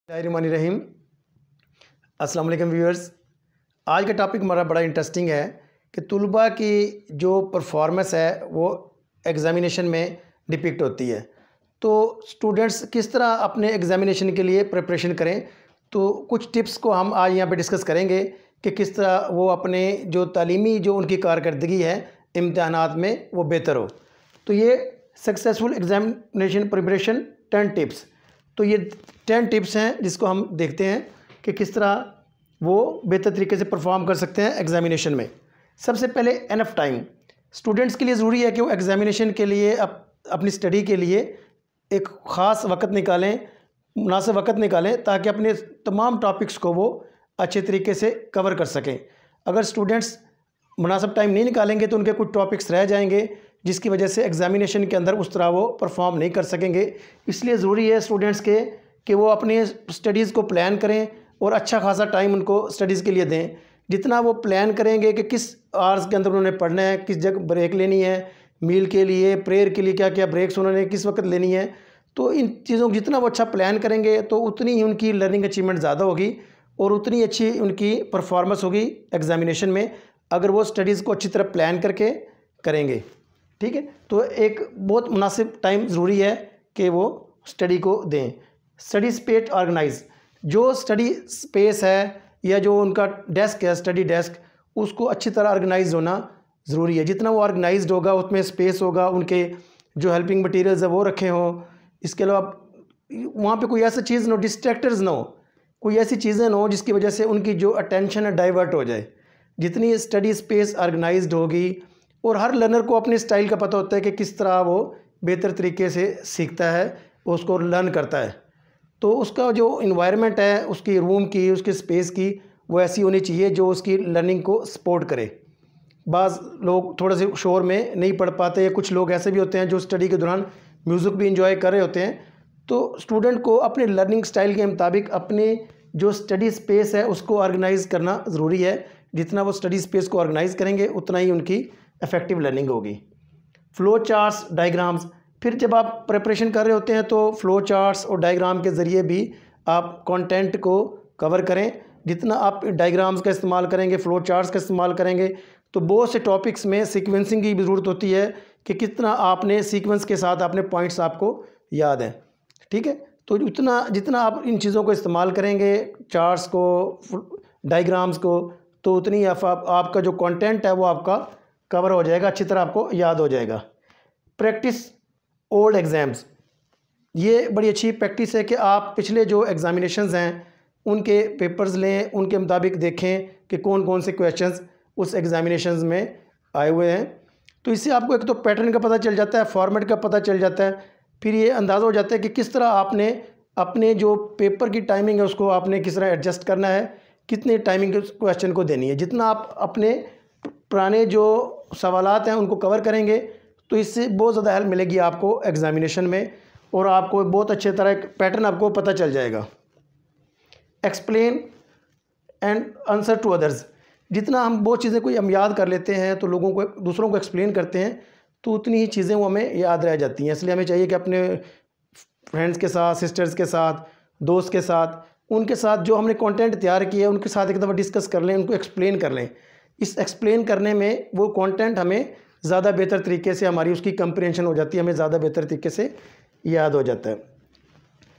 रहीम। अस्सलाम वालेकुम व्यूअर्स। आज का टॉपिक हमारा बड़ा इंटरेस्टिंग है कि तुलबा की जो परफॉर्मेंस है वो एग्ज़ामिनेशन में डिपिक्ट होती है। तो स्टूडेंट्स किस तरह अपने एग्ज़ामिनेशन के लिए प्रिपरेशन करें, तो कुछ टिप्स को हम आज यहाँ पे डिस्कस करेंगे कि किस तरह वो अपने जो तालीमी जो उनकी कारकर्दगी है इम्तिहानात में वो बेहतर हो। तो ये सक्सेसफुल एग्ज़ामिनेशन प्रिपरेशन 10 टिप्स, तो ये 10 टिप्स हैं जिसको हम देखते हैं कि किस तरह वो बेहतर तरीके से परफॉर्म कर सकते हैं एग्ज़ामिनेशन में। सबसे पहले एनफ टाइम स्टूडेंट्स के लिए ज़रूरी है कि वो एग्ज़ामिनेशन के लिए अपनी स्टडी के लिए एक ख़ास वक्त निकालें, मुनासिब वक्त निकालें, ताकि अपने तमाम टॉपिक्स को वो अच्छे तरीके से कवर कर सकें। अगर स्टूडेंट्स मुनासिब टाइम नहीं निकालेंगे तो उनके कुछ टॉपिक्स रह जाएंगे, जिसकी वजह से एग्ज़ामिनेशन के अंदर उस तरह वो परफॉर्म नहीं कर सकेंगे। इसलिए ज़रूरी है स्टूडेंट्स के कि वो अपने स्टडीज़ को प्लान करें और अच्छा खासा टाइम उनको स्टडीज़ के लिए दें। जितना वो प्लान करेंगे कि किस आवर्स के अंदर उन्होंने पढ़ना है, किस जगह ब्रेक लेनी है, मील के लिए, प्रेयर के लिए क्या क्या ब्रेक्स उन्होंने किस वक्त लेनी है, तो इन चीज़ों को जितना वो अच्छा प्लान करेंगे तो उतनी ही उनकी लर्निंग अचीवमेंट ज़्यादा होगी और उतनी अच्छी उनकी परफॉर्मेंस होगी एग्ज़ामिनेशन में, अगर वो स्टडीज़ को अच्छी तरह प्लान करके करेंगे। ठीक है, तो एक बहुत मुनासिब टाइम ज़रूरी है कि वो स्टडी को दें। स्टडी स्पेस ऑर्गेनाइज, जो स्टडी स्पेस है या जो उनका डेस्क है, स्टडी डेस्क, उसको अच्छी तरह ऑर्गेनाइज होना ज़रूरी है। जितना वो ऑर्गेनाइज्ड होगा उसमें स्पेस होगा, उनके जो हेल्पिंग मटेरियल्स है वो रखे हों। इसके अलावा वहाँ पे कोई ऐसा चीज़ ना हो, डिस्ट्रैक्टर्स ना हो, कोई ऐसी चीज़ें ना हो जिसकी वजह से उनकी जो अटेंशन है डाइवर्ट हो जाए। जितनी स्टडी स्पेस ऑर्गेनाइज्ड होगी, और हर लर्नर को अपने स्टाइल का पता होता है कि किस तरह वो बेहतर तरीके से सीखता है, उसको लर्न करता है, तो उसका जो इन्वायरमेंट है उसकी रूम की, उसकी स्पेस की, वो ऐसी होनी चाहिए जो उसकी लर्निंग को सपोर्ट करे। बाज़ लोग थोड़े से शोर में नहीं पढ़ पाते, या कुछ लोग ऐसे भी होते हैं जो स्टडी के दौरान म्यूज़िक भी इंजॉय कर रहे होते हैं। तो स्टूडेंट को अपने लर्निंग स्टाइल के मुताबिक अपने जो स्टडी स्पेस है उसको ऑर्गेनाइज़ करना ज़रूरी है। जितना वो स्टडी स्पेस को ऑर्गेनाइज़ करेंगे उतना ही उनकी इफ़ेक्टिव लर्निंग होगी। फ़्लो चार्ट्स, डायग्राम्स, फिर जब आप प्रिपरेशन कर रहे होते हैं तो फ़्लो चार्ट्स और डायग्राम के ज़रिए भी आप कंटेंट को कवर करें। जितना आप डायग्राम्स का इस्तेमाल करेंगे, फ़्लो चार्ट्स का इस्तेमाल करेंगे, तो बहुत से टॉपिक्स में सीक्वेंसिंग की भी ज़रूरत होती है कि कितना आपने सीक्वेंस के साथ अपने पॉइंट्स आपको याद हैं। ठीक है, तो जितना आप इन चीज़ों को इस्तेमाल करेंगे, चार्ट्स को, डायग्राम्स को, तो उतनी आपका जो कंटेंट है वो आपका कवर हो जाएगा, अच्छी तरह आपको याद हो जाएगा। प्रैक्टिस ओल्ड एग्ज़ाम्स, ये बड़ी अच्छी प्रैक्टिस है कि आप पिछले जो एग्ज़ामिनेशंस हैं उनके पेपर्स लें, उनके मुताबिक देखें कि कौन कौन से क्वेश्चंस उस एग्ज़ामिनेशंस में आए हुए हैं। तो इससे आपको एक तो पैटर्न का पता चल जाता है, फॉर्मेट का पता चल जाता है, फिर ये अंदाज़ा हो जाता है कि किस तरह आपने अपने जो पेपर की टाइमिंग है उसको आपने किस तरह एडजस्ट करना है, कितने टाइमिंग क्वेश्चन को देनी है। जितना आप अपने पुराने जो सवालात हैं उनको कवर करेंगे तो इससे बहुत ज़्यादा हेल्प मिलेगी आपको एग्ज़ामिनेशन में, और आपको बहुत अच्छे तरह एक पैटर्न आपको पता चल जाएगा। Explain and answer to others, जितना हम बहुत चीज़ें कोई हम याद कर लेते हैं तो लोगों को, दूसरों को एक्सप्लेन करते हैं तो उतनी ही चीज़ें वो हमें याद रह जाती हैं। इसलिए हमें चाहिए कि अपने फ्रेंड्स के साथ, सिस्टर्स के साथ, दोस्त के साथ, उनके साथ जो हमने कंटेंट तैयार किया है उनके साथ एक दफ़ा डिस्कस कर लें, उनको एक्सप्लेन कर लें। इस एक्सप्लेन करने में वो कंटेंट हमें ज़्यादा बेहतर तरीके से, हमारी उसकी कंप्रीहेंशन हो जाती है, हमें ज़्यादा बेहतर तरीके से याद हो जाता है।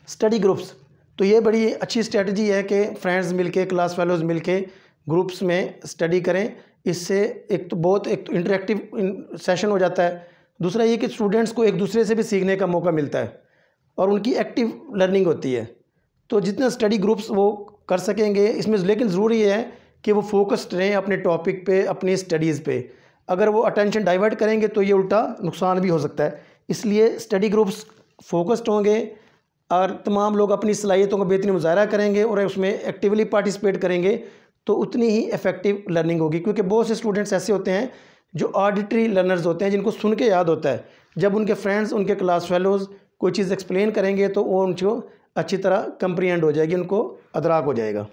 स्टडी ग्रुप्स, तो ये बड़ी अच्छी स्ट्रेटजी है कि फ्रेंड्स मिलके, क्लास फेलोज़ मिलके ग्रुप्स में स्टडी करें। इससे एक तो इंटरेक्टिव सेशन हो जाता है। दूसरा ये कि स्टूडेंट्स को एक दूसरे से भी सीखने का मौका मिलता है और उनकी एक्टिव लर्निंग होती है। तो जितना स्टडी ग्रुप्स वो कर सकेंगे इसमें, लेकिन ज़रूरी है कि वो फोकस्ड रहें अपने टॉपिक पे, अपनी स्टडीज़ पे। अगर वो अटेंशन डाइवर्ट करेंगे तो ये उल्टा नुकसान भी हो सकता है। इसलिए स्टडी ग्रुप्स फोकस्ड होंगे और तमाम लोग अपनी सलाहियतों का बेहतरीन मुजाहरा करेंगे और उसमें एक्टिवली पार्टिसिपेट करेंगे तो उतनी ही इफ़ेक्टिव लर्निंग होगी। क्योंकि बहुत से स्टूडेंट्स ऐसे होते हैं जो ऑडिटरी लर्नर्स होते हैं, जिनको सुन के याद होता है। जब उनके फ्रेंड्स, उनके क्लास फेलोज़ कोई चीज़ एक्सप्लेन करेंगे तो वो उनको अच्छी तरह कंप्रीहेंड हो जाएगी, उनको अदराक हो जाएगा।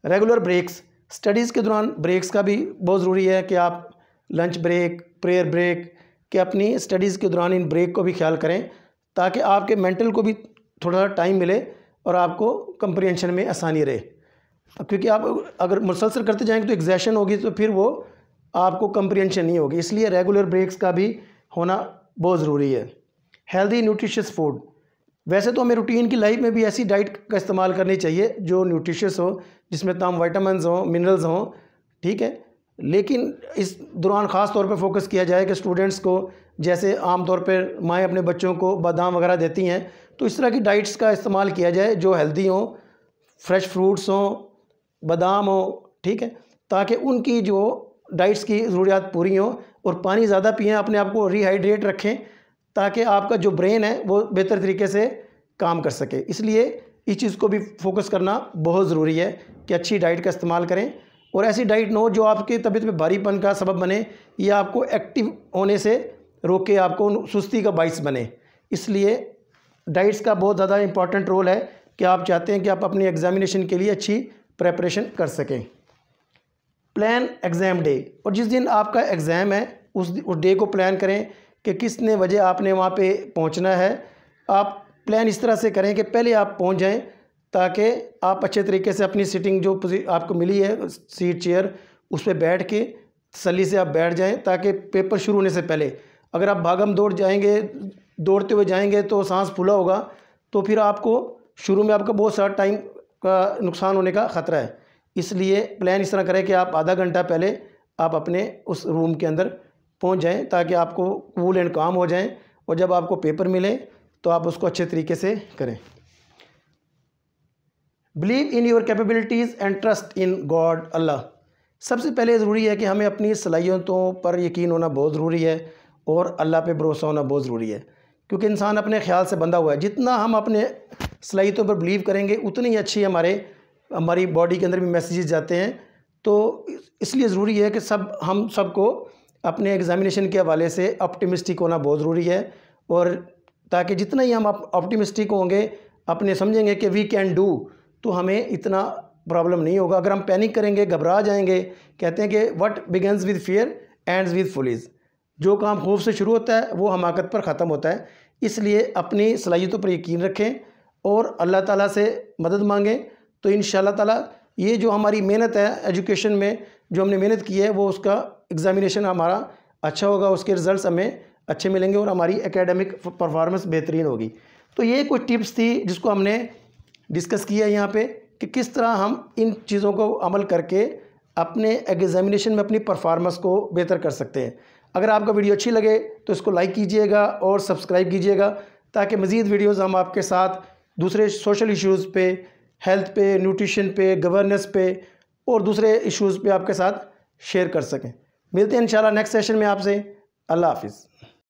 रेगुलर ब्रेक्स, स्टडीज़ के दौरान ब्रेक्स का भी बहुत ज़रूरी है कि आप लंच ब्रेक, प्रेयर ब्रेक, कि अपनी स्टडीज़ के दौरान इन ब्रेक को भी ख्याल करें ताकि आपके मेंटल को भी थोड़ा टाइम मिले और आपको कंप्रीहेंशन में आसानी रहे। क्योंकि आप अगर मुसलसल करते जाएंगे तो एग्जैशन होगी, तो फिर वो आपको कंप्रीहेंशन नहीं होगी। इसलिए रेगुलर ब्रेक्स का भी होना बहुत ज़रूरी है। हेल्दी न्यूट्रिशियस फूड, वैसे तो हमें रूटीन की लाइफ में भी ऐसी डाइट का इस्तेमाल करनी चाहिए जो न्यूट्रिशियस हो, जिसमें तमाम विटामिन्स हों, मिनरल्स हों, ठीक है। लेकिन इस दौरान ख़ास तौर पे फोकस किया जाए कि स्टूडेंट्स को, जैसे आम तौर पर माएँ अपने बच्चों को बादाम वगैरह देती हैं, तो इस तरह की डाइट्स का इस्तेमाल किया जाए जो हेल्दी हों, फ्रेश फ्रूट्स हों, बादाम हो, ठीक है, ताकि उनकी जो डाइट्स की ज़रूरियात पूरी हों। और पानी ज़्यादा पिएं, अपने आप को रिहाइड्रेट रखें ताकि आपका जो ब्रेन है वो बेहतर तरीके से काम कर सके। इसलिए इस चीज़ को भी फोकस करना बहुत ज़रूरी है कि अच्छी डाइट का इस्तेमाल करें, और ऐसी डाइट न हो जो आपकी तबीयत में भारीपन का सबब बने या आपको एक्टिव होने से रोके, आपको सुस्ती का बाइस बने। इसलिए डाइट्स का बहुत ज़्यादा इंपॉर्टेंट रोल है कि आप चाहते हैं कि आप अपनी एग्ज़ामिनेशन के लिए अच्छी प्रेपरेशन कर सकें। प्लान एग्ज़ाम डे, और जिस दिन आपका एग्ज़ाम है उस डे को प्लान करें कि कितने बजे आपने वहाँ पे पहुँचना है। आप प्लान इस तरह से करें कि पहले आप पहुँच जाएं ताकि आप अच्छे तरीके से अपनी सीटिंग जो आपको मिली है, सीट चेयर, उस पर बैठ के तसल्ली से आप बैठ जाएं, ताकि पेपर शुरू होने से पहले, अगर आप भागम दौड़ जाएंगे, दौड़ते हुए जाएंगे तो सांस फूला होगा, तो फिर आपको शुरू में आपका बहुत सारा टाइम का नुकसान होने का ख़तरा है। इसलिए प्लान इस तरह करें कि आप आधा घंटा पहले आप अपने उस रूम के अंदर पहुंच जाएं ताकि आपको कूल एंड काम हो जाएं, और जब आपको पेपर मिले तो आप उसको अच्छे तरीके से करें। Believe in your capabilities and trust in God, Allah. सबसे पहले ज़रूरी है कि हमें अपनी सलाहियतों पर यकीन होना बहुत ज़रूरी है, और अल्लाह पे भरोसा होना बहुत ज़रूरी है, क्योंकि इंसान अपने ख्याल से बंधा हुआ है। जितना हम अपने सलाहियतों पर बिलीव करेंगे उतनी ही अच्छी हमारी बॉडी के अंदर भी मैसेजेस जाते हैं। तो इसलिए ज़रूरी है कि हम सबको अपने एग्ज़ामिनेशन के हवाले से ऑप्टिमिस्टिक होना बहुत ज़रूरी है, और ताकि जितना ही हम ऑप्टिमिस्टिक होंगे, अपने समझेंगे कि वी कैन डू, तो हमें इतना प्रॉब्लम नहीं होगा। अगर हम पैनिक करेंगे, घबरा जाएंगे, कहते हैं कि what begins with fear ends with folly, जो काम खौफ से शुरू होता है वो हमाकत पर ख़त्म होता है। इसलिए अपनी सलाहियतों पर यकीन रखें और अल्लाह ताला से मदद मांगें, तो इंशाअल्लाह ताला ये जो हमारी मेहनत है एजुकेशन में, जो हमने मेहनत की है, वो उसका एग्ज़ामिनेशन हमारा अच्छा होगा, उसके रिज़ल्ट्स हमें अच्छे मिलेंगे और हमारी एकेडमिक परफॉर्मेंस बेहतरीन होगी। तो ये कुछ टिप्स थी जिसको हमने डिस्कस किया यहाँ पे कि किस तरह हम इन चीज़ों को अमल करके अपने एग्ज़ामिनेशन में अपनी परफॉर्मेंस को बेहतर कर सकते हैं। अगर आपका वीडियो अच्छी लगे तो इसको लाइक कीजिएगा और सब्सक्राइब कीजिएगा, ताकि मज़ीद वीडियोज़ हम आपके साथ दूसरे सोशल इश्यूज़ पे, हेल्थ पे, न्यूट्रिशन पे, गवर्नेंस पे और दूसरे इश्यूज़ पे आपके साथ शेयर कर सकें। मिलते हैं इंशाल्लाह नेक्स्ट सेशन में आपसे। अल्लाह हाफिज़।